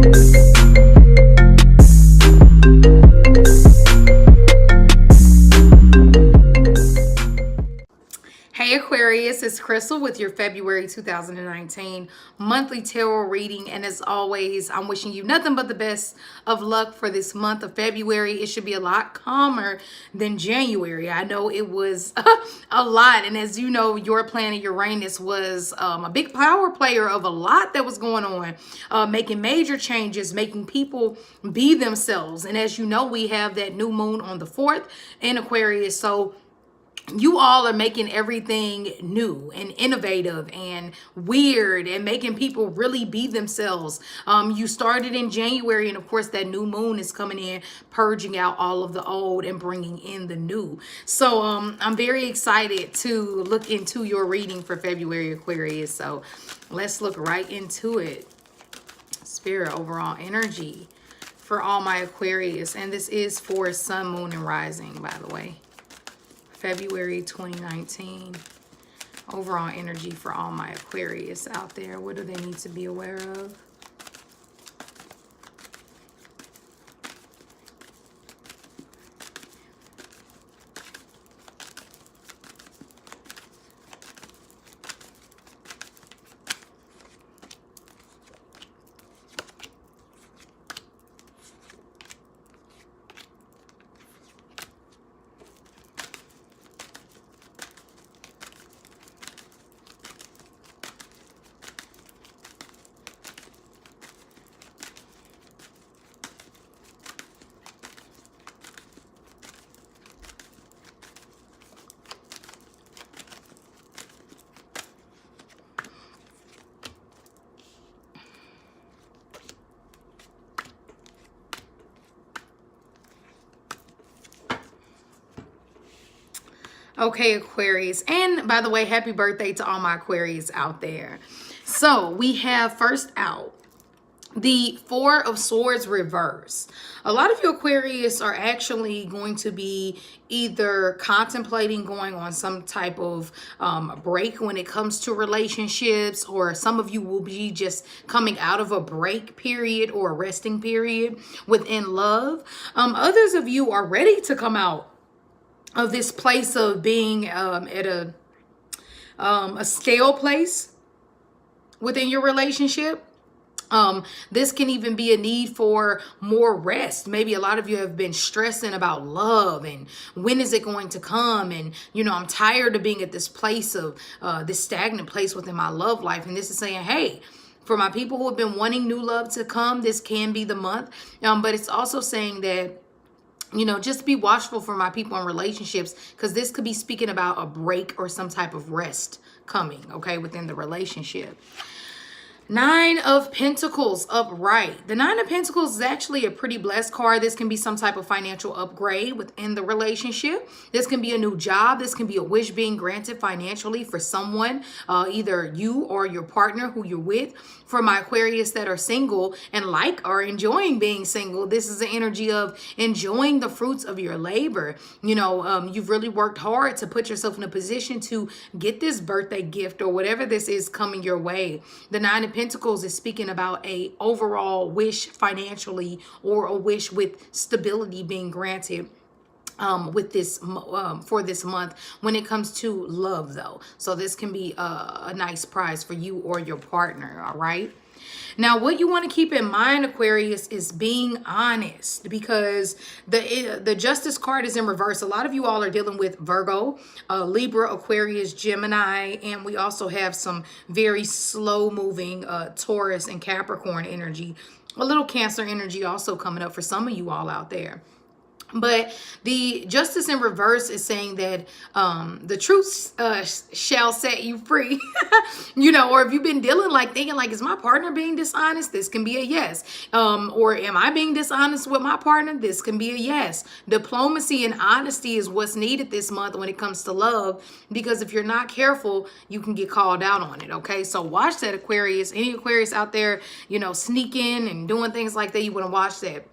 Hey Aquarius, it's Crystal with your February 2019 monthly tarot reading. And as always, I'm wishing you nothing but the best of luck for this month of February. It should be a lot calmer than January. I know it was a lot. And as you know, your planet Uranus was a big power player of a lot that was going on, making major changes, making people be themselves. And as you know, we have that new moon on the 4th in Aquarius. So you all are making everything new and innovative and weird and making people really be themselves. You started in January, and of course that new moon is coming in, purging out all of the old and bringing in the new. So I'm very excited to look into your reading for February, Aquarius. So let's look right into it. Spirit, overall energy for all my Aquarius. And this is for Sun, Moon, and Rising, by the way. February 2019. Overall energy for all my Aquarius out there. What do they need to be aware of? Okay, Aquarius. And by the way, happy birthday to all my Aquarius out there. So we have first out the Four of Swords reverse. A lot of you Aquarius are actually going to be either contemplating going on some type of break when it comes to relationships, or some of you will be just coming out of a break period or a resting period within love. Others of you are ready to come out of this place of being at a stale place within your relationship. This can even be a need for more rest. Maybe a lot of you have been stressing about love and when is it going to come? And, you know, I'm tired of being at this place of this stagnant place within my love life. And this is saying, hey, for my people who have been wanting new love to come, this can be the month. But it's also saying that, you know, just be watchful for my people in relationships, because this could be speaking about a break or some type of rest coming, okay, within the relationship. Nine of Pentacles upright. The Nine of Pentacles is actually a pretty blessed card. This can be some type of financial upgrade within the relationship. This can be a new job. This can be a wish being granted financially for someone, either you or your partner who you're with. For my Aquarius that are single and like or enjoying being single, this is the energy of enjoying the fruits of your labor. You know, you've really worked hard to put yourself in a position to get this birthday gift or whatever this is coming your way. The Nine of Pentacles is speaking about a overall wish financially, or a wish with stability being granted with this for this month when it comes to love, though. So this can be a nice prize for you or your partner. All right. Now, what you want to keep in mind, Aquarius, is being honest, because the Justice card is in reverse. A lot of you all are dealing with Virgo, Libra, Aquarius, Gemini, and we also have some very slow-moving Taurus and Capricorn energy. A little Cancer energy also coming up for some of you all out there. But the Justice in reverse is saying that the truth shall set you free. You know, or if you've been dealing like thinking like, is my partner being dishonest? This can be a yes. Or am I being dishonest with my partner? This can be a yes. Diplomacy and honesty is what's needed this month when it comes to love, because if you're not careful, you can get called out on it. Okay, so watch that, Aquarius. Any Aquarius out there, you know, sneaking and doing things like that, you want to watch that.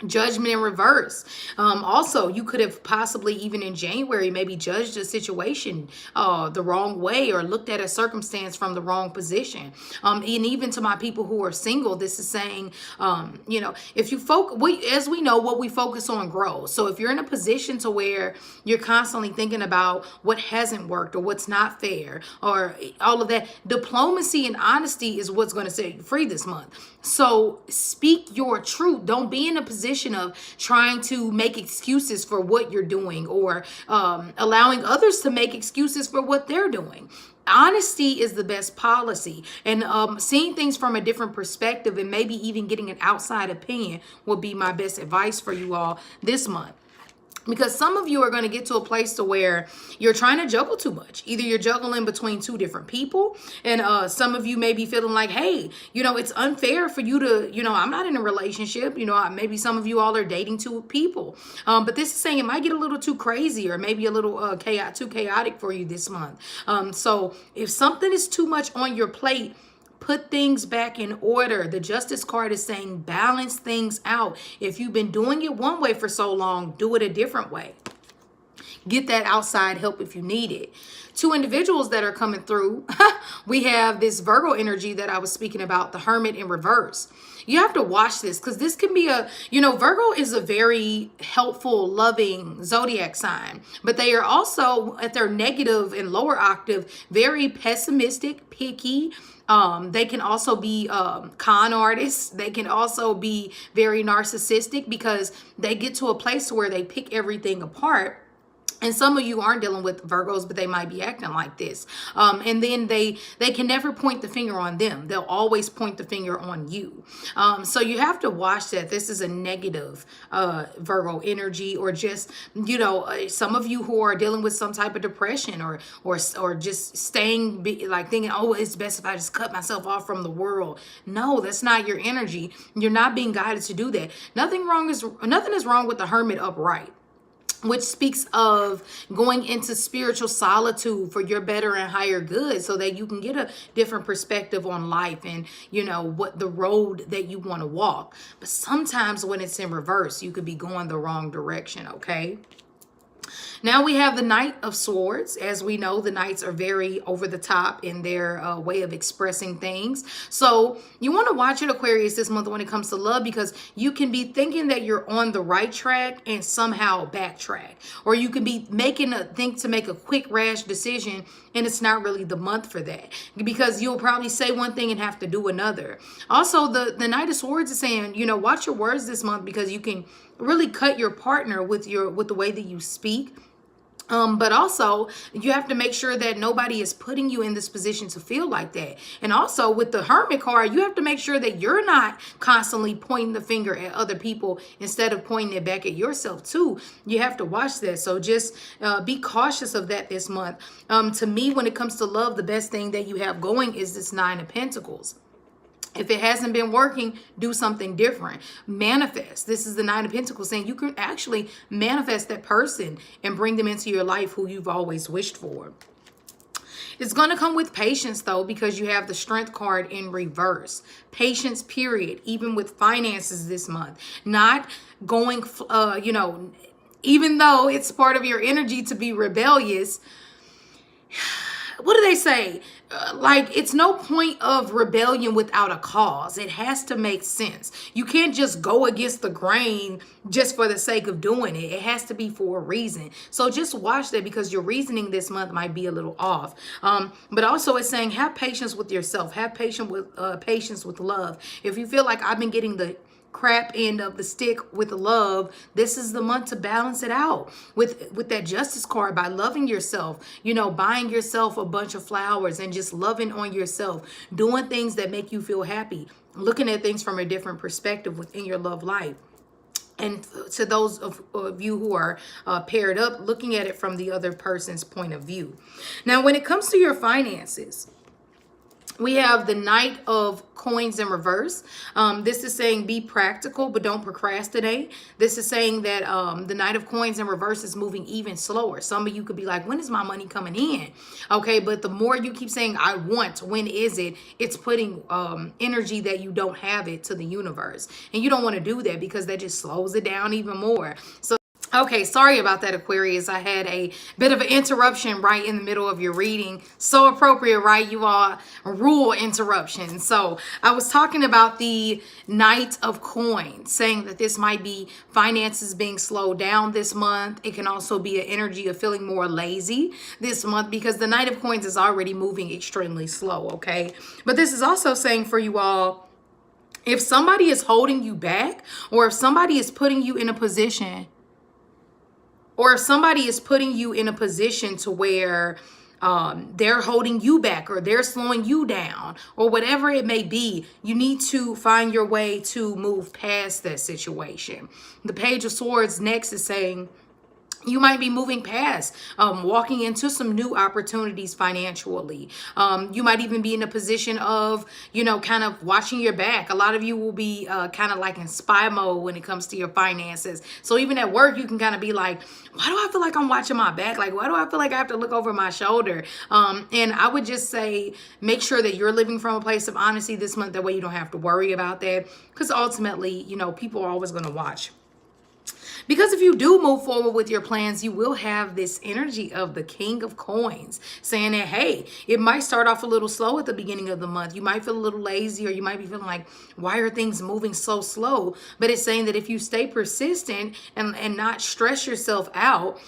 Judgment in reverse. Also, you could have possibly even in January maybe judged a situation the wrong way, or looked at a circumstance from the wrong position. And even to my people who are single, this is saying, if you focus, as we know, what we focus on grows. So if you're in a position to where you're constantly thinking about what hasn't worked or what's not fair or all of that, diplomacy and honesty is what's going to set you free this month. So speak your truth. Don't be in a position of trying to make excuses for what you're doing, or allowing others to make excuses for what they're doing. Honesty is the best policy, and seeing things from a different perspective and maybe even getting an outside opinion would be my best advice for you all this month. Because some of you are going to get to a place to where you're trying to juggle too much. Either you're juggling between two different people, and some of you may be feeling like, hey, it's unfair for you to, I'm not in a relationship. Maybe some of you all are dating two people. But this is saying it might get a little too crazy, or maybe a little too chaotic for you this month. So if something is too much on your plate, put things back in order. The Justice card is saying balance things out. If you've been doing it one way for so long, do it a different way. Get that outside help if you need it. Two individuals that are coming through, we have this Virgo energy that I was speaking about, the Hermit in reverse. You have to watch this, because this can be Virgo is a very helpful, loving zodiac sign, but they are also at their negative and lower octave, very pessimistic, picky. They can also be con artists. They can also be very narcissistic, because they get to a place where they pick everything apart. And some of you aren't dealing with Virgos, but they might be acting like this. And then they can never point the finger on them. They'll always point the finger on you. So you have to watch that. This is a negative Virgo energy, or just, some of you who are dealing with some type of depression, or just staying like thinking, oh, it's best if I just cut myself off from the world. No, that's not your energy. You're not being guided to do that. Nothing is wrong with the Hermit upright, which speaks of going into spiritual solitude for your better and higher good, so that you can get a different perspective on life and, what the road that you want to walk. But sometimes when it's in reverse, you could be going the wrong direction, okay? Now we have the Knight of Swords. As we know, the Knights are very over the top in their way of expressing things. So you want to watch it, Aquarius, this month when it comes to love, because you can be thinking that you're on the right track and somehow backtrack. Or you can be think to make a quick, rash decision, and it's not really the month for that, because you'll probably say one thing and have to do another. Also, the Knight of Swords is saying, watch your words this month, because you can really cut your partner with the way that you speak. But also you have to make sure that nobody is putting you in this position to feel like that. And also with the Hermit card, you have to make sure that you're not constantly pointing the finger at other people instead of pointing it back at yourself too. You have to watch that. So just be cautious of that this month. To me, when it comes to love, the best thing that you have going is this Nine of Pentacles. If it hasn't been working, do something different. Manifest. This is the Nine of Pentacles, saying you can actually manifest that person and bring them into your life who you've always wished for. It's going to come with patience, though, because you have the Strength card in reverse. Patience, period, even with finances this month. Not going, even though it's part of your energy to be rebellious, what do they say? It's no point of rebellion without a cause. It has to make sense. You can't just go against the grain just for the sake of doing it. It has to be for a reason. So just watch that, because your reasoning this month might be a little off. But also it's saying have patience with yourself. Have patience with love. If you feel like I've been getting the crap end of the stick with love, this is the month to balance it out with that Justice card, by loving yourself, buying yourself a bunch of flowers and just loving on yourself, doing things that make you feel happy, looking at things from a different perspective within your love life. And to those of you who are paired up, looking at it from the other person's point of view. Now, when it comes to your finances, We have the Knight of Coins in reverse. This is saying be practical, but don't procrastinate. This is saying that the Knight of Coins in reverse is moving even slower. Some of you could be like, when is my money coming in? Okay, but the more you keep saying, I want, when is it? It's putting energy that you don't have it to the universe. And you don't want to do that because that just slows it down even more. So okay, sorry about that, Aquarius. I had a bit of an interruption right in the middle of your reading. So appropriate, right? You all rule interruptions. So I was talking about the Knight of Coins, saying that this might be finances being slowed down this month. It can also be an energy of feeling more lazy this month because the Knight of Coins is already moving extremely slow, okay? But this is also saying for you all, if somebody is holding you back, or if somebody is putting you in a position, or if somebody is putting you in a position to where they're holding you back or they're slowing you down or whatever it may be, you need to find your way to move past that situation. The Page of Swords next is saying, you might be moving past, walking into some new opportunities financially. You might even be in a position of, kind of watching your back. A lot of you will be kind of like in spy mode when it comes to your finances. So even at work, you can kind of be like, why do I feel like I'm watching my back? Like, why do I feel like I have to look over my shoulder? And I would just say, make sure that you're living from a place of honesty this month. That way you don't have to worry about that. Because ultimately, people are always going to watch. Because if you do move forward with your plans, you will have this energy of the King of Coins saying that, hey, it might start off a little slow at the beginning of the month. You might feel a little lazy, or you might be feeling like, why are things moving so slow? But it's saying that if you stay persistent and not stress yourself out,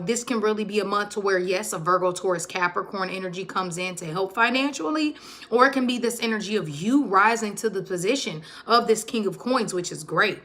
this can really be a month to where, yes, a Virgo, Taurus, Capricorn energy comes in to help financially, or it can be this energy of you rising to the position of this King of Coins, which is great.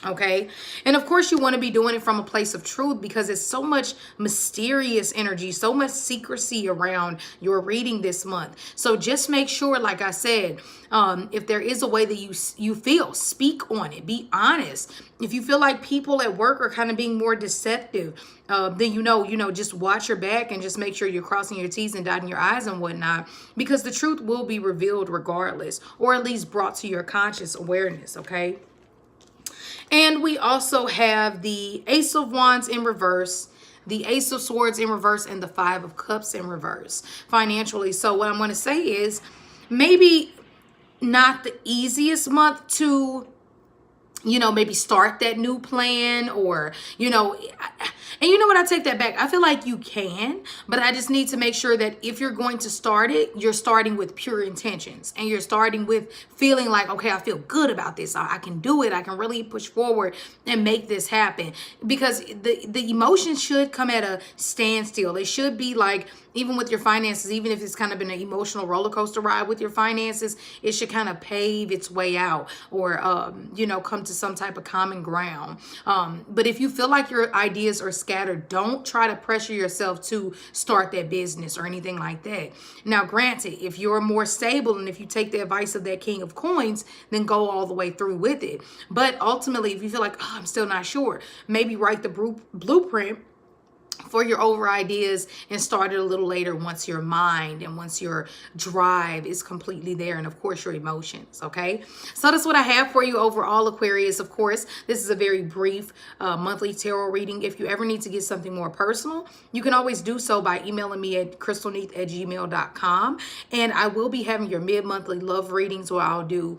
Okay. And of course you want to be doing it from a place of truth because it's so much mysterious energy, so much secrecy around your reading this month. So just make sure, like I said, if there is a way that you feel, speak on it, be honest. If you feel like people at work are kind of being more deceptive, then just watch your back and just make sure you're crossing your T's and dotting your I's and whatnot, because the truth will be revealed regardless, or at least brought to your conscious awareness. Okay. And we also have the Ace of Wands in reverse, the Ace of Swords in reverse, and the Five of Cups in reverse financially. So what I'm going to say is maybe not the easiest month to, maybe start that new plan, or, and you know what, I take that back. I feel like you can, but I just need to make sure that if you're going to start it, you're starting with pure intentions, and you're starting with feeling like, okay, I feel good about this. I can do it. I can really push forward and make this happen, because the emotions should come at a standstill. It should be like, even with your finances, even if it's kind of been an emotional roller coaster ride with your finances, it should kind of pave its way out, or, come to some type of common ground. But if you feel like your ideas are scattered, don't try to pressure yourself to start that business or anything like that. Now, granted, if you're more stable and if you take the advice of that King of Coins, then go all the way through with it. But ultimately, if you feel like, I'm still not sure, maybe write the blueprint for your over ideas and start it a little later, once your mind and once your drive is completely there, and of course your emotions. Okay, so that's what I have for you overall, Aquarius. Of course, this is a very brief monthly tarot reading. If you ever need to get something more personal, you can always do so by emailing me at crystalneath@gmail.com, and I will be having your mid-monthly love readings where I'll do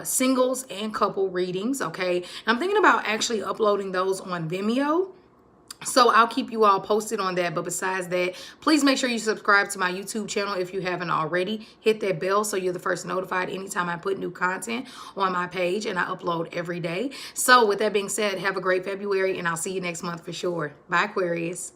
singles and couple readings. Okay, and I'm thinking about actually uploading those on Vimeo. So I'll keep you all posted on that. But besides that, please make sure you subscribe to my YouTube channel if you haven't already. Hit that bell so you're the first notified anytime I put new content on my page, and I upload every day. So with that being said, have a great February, and I'll see you next month for sure. Bye, Aquarius.